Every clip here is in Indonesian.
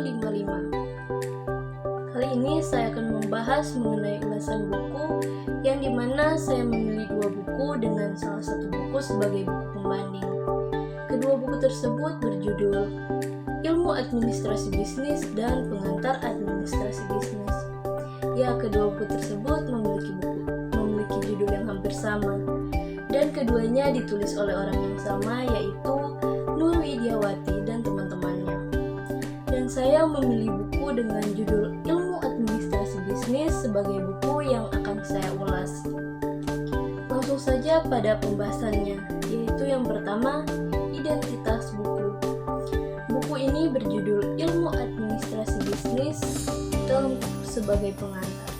55. Kali ini saya akan membahas mengenai ulasan buku yang dimana saya memilih dua buku dengan salah satu buku sebagai buku pembanding. Kedua buku tersebut berjudul Ilmu Administrasi Bisnis dan Pengantar Administrasi Bisnis. Ya, kedua buku tersebut memiliki judul yang hampir sama, dan keduanya ditulis oleh orang yang sama, yaitu Nur Widiawati dan teman-temannya. Dan saya memilih buku dengan judul Ilmu Administrasi Bisnis sebagai buku yang akan saya ulas. Langsung saja pada pembahasannya, yaitu yang pertama, identitas buku. Buku ini berjudul Ilmu Administrasi Bisnis dalam sebagai pengantar.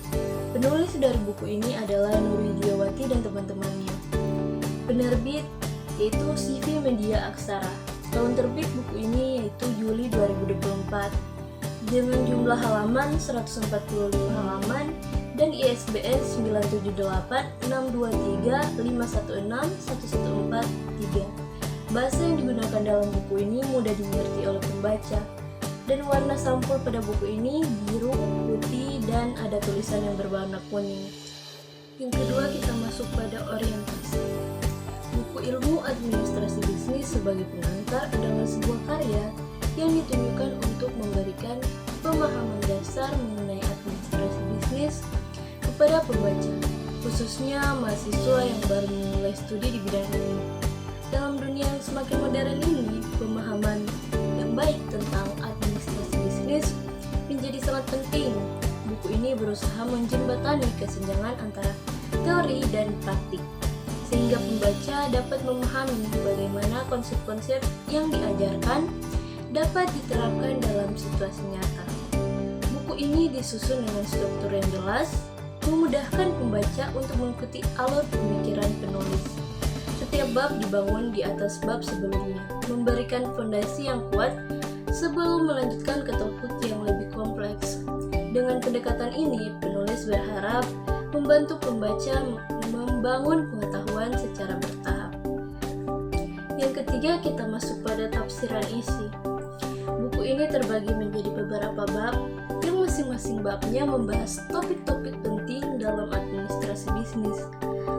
Penulis dari buku ini adalah Nur Widiawati dan teman-temannya. Penerbit yaitu CV Media Aksara. Tahun terbit buku ini yaitu Juli 2024 dengan jumlah halaman 145 halaman dan ISBN 9786235161143. Bahasa yang digunakan dalam buku ini mudah dimengerti oleh pembaca, dan warna sampul pada buku ini biru, putih, dan ada tulisan yang berwarna kuning. Yang kedua, kita masuk pada orientasi. Buku Ilmu Administrasi Bisnis sebagai pengantar adalah sebuah karya yang ditujukan untuk memberikan pemahaman dasar mengenai administrasi bisnis kepada pembaca, khususnya mahasiswa yang baru memulai studi di bidang ini. Dalam dunia yang semakin modern ini, pemahaman yang baik tentang administrasi bisnis menjadi sangat penting. Buku ini berusaha menjembatani kesenjangan antara teori dan praktik, sehingga pembaca dapat memahami bagaimana konsep-konsep yang diajarkan dapat diterapkan dalam situasi nyata. Buku ini disusun dengan struktur yang jelas, memudahkan pembaca untuk mengikuti alur pemikiran penulis. Setiap bab dibangun di atas bab sebelumnya, memberikan fondasi yang kuat sebelum melanjutkan ke topik yang lebih kompleks. Dengan pendekatan ini, penulis berharap membantu pembaca membangun pengetahuan secara bertahap. Yang ketiga, kita masuk pada tafsiran isi. Buku ini terbagi menjadi beberapa bab yang masing-masing babnya membahas topik-topik penting dalam administrasi bisnis.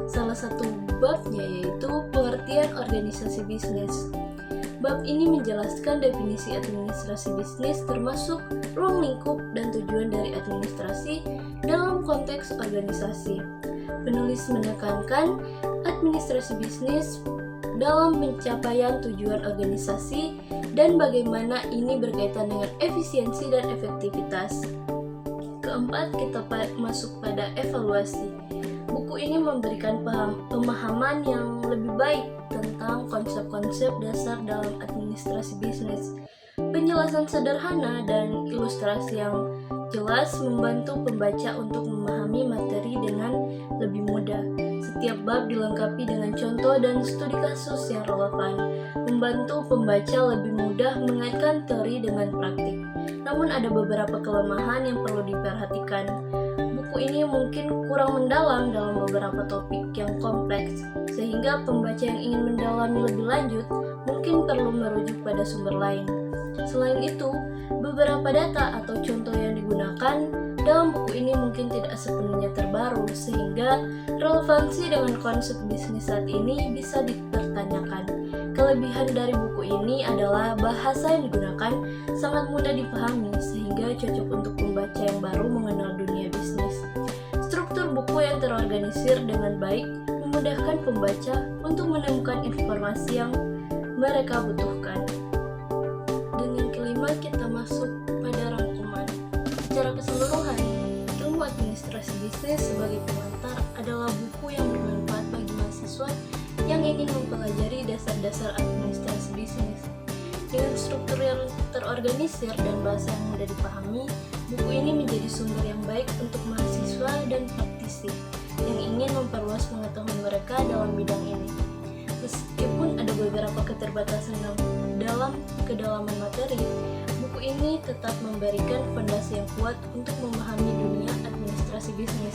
Salah satu babnya yaitu pengertian organisasi bisnis. Bab ini menjelaskan definisi administrasi bisnis termasuk ruang lingkup dan tujuan dari administrasi dalam konteks organisasi. Penulis menekankan administrasi bisnis dalam pencapaian tujuan organisasi dan bagaimana ini berkaitan dengan efisiensi dan efektivitas. Keempat, kita masuk pada evaluasi. Buku ini memberikan pemahaman yang lebih baik tentang konsep-konsep dasar dalam administrasi bisnis. Penjelasan sederhana dan ilustrasi yang jelas membantu pembaca untuk memahami materi dengan lebih mudah. Setiap bab dilengkapi dengan contoh dan studi kasus yang relevan, membantu pembaca lebih mudah mengaitkan teori dengan praktik. Namun ada beberapa kelemahan yang perlu diperhatikan. Buku ini mungkin kurang mendalam dalam beberapa topik yang kompleks, sehingga pembaca yang ingin mendalami lebih lanjut mungkin perlu merujuk pada sumber lain. Selain itu, beberapa data atau contoh yang digunakan dalam buku ini mungkin tidak sepenuhnya terbaru, sehingga relevansi dengan konsep bisnis saat ini bisa dipertanyakan. Kelebihan dari buku ini adalah bahasa yang digunakan sangat mudah dipahami, sehingga cocok untuk pembaca yang baru mengenal dunia bisnis. Struktur buku yang terorganisir dengan baik memudahkan pembaca untuk menemukan informasi yang mereka butuhkan. Dan yang kelima, kita masuk pada rangkuman. Secara keseluruhan, Ilmu Administrasi Bisnis sebagai pengantar adalah buku yang bermanfaat bagi mahasiswa yang ingin mempelajari dasar-dasar administrasi bisnis. Dengan struktur yang terorganisir dan bahasa yang mudah dipahami, buku ini menjadi sumber yang baik untuk mahasiswa dan praktisi yang ingin memperluas pengetahuan mereka dalam bidang ini. Meskipun ada beberapa keterbatasan dalam kedalaman materi, buku ini tetap memberikan fondasi yang kuat untuk memahami dunia administrasi bisnis,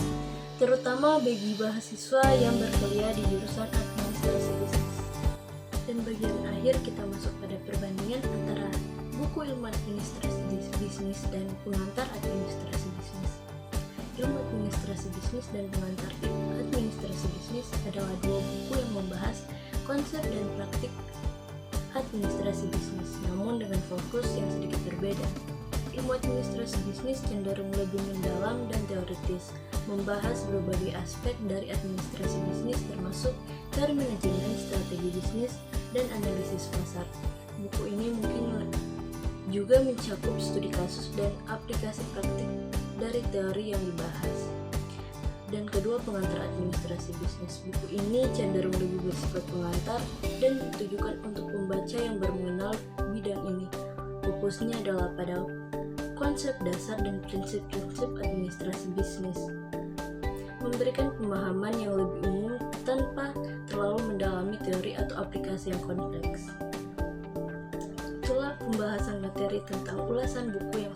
terutama bagi mahasiswa yang berkuliah di jurusan administrasi bisnis. Dan bagian akhir kita masuk pada perbandingan antara buku Ilmu Administrasi Bisnis bisnis dan pengantar administrasi bisnis. Ilmu administrasi bisnis dan pengantar administrasi bisnis adalah dua buku yang membahas konsep dan praktik administrasi bisnis, namun dengan fokus yang sedikit berbeda. Ilmu administrasi bisnis cenderung lebih mendalam dan teoritis, membahas berbagai aspek dari administrasi bisnis termasuk teori manajemen, strategi bisnis, dan analisis pasar. Buku ini mungkin juga mencakup studi kasus dan aplikasi praktik dari teori yang dibahas. Dan kedua, pengantar administrasi bisnis. Buku ini cenderung lebih bersifat pengantar dan ditujukan untuk pembaca yang baru mengenal bidang ini. Fokusnya adalah pada konsep dasar dan prinsip-prinsip administrasi bisnis, memberikan pemahaman yang lebih umum tanpa terlalu mendalami teori atau aplikasi yang kompleks. Itulah pembahasan materi tentang ulasan buku yang